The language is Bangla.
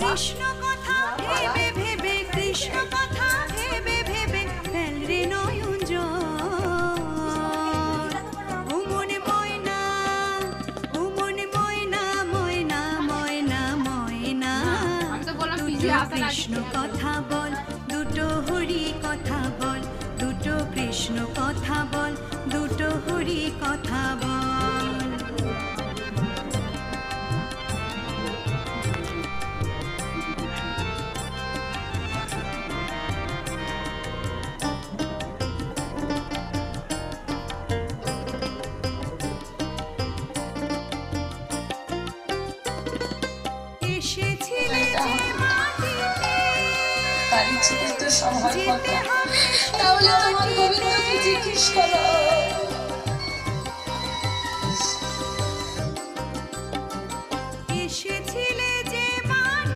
কৃষ্ণ কথা ভেবে ভেবে কৃষ্ণ কথা ভেবে ভেবে ফেল রে নয়ন জল। ও মনে ময়না, ও মনে ময়না, ময়না ময়না ময়না, দুটো কৃষ্ণ কথা বল, দুটো হরি কথা বল, দুটো কৃষ্ণ কথা বল, দুটো হরি কথা বল। এসেছিলে যে মাটিতে, বাড়ি ছেড়ে তো সবার যেতে কথা, হবে সে তাহলে তোমার মাটিতে। গোবিন্দকে জিজ্ঞেস করো।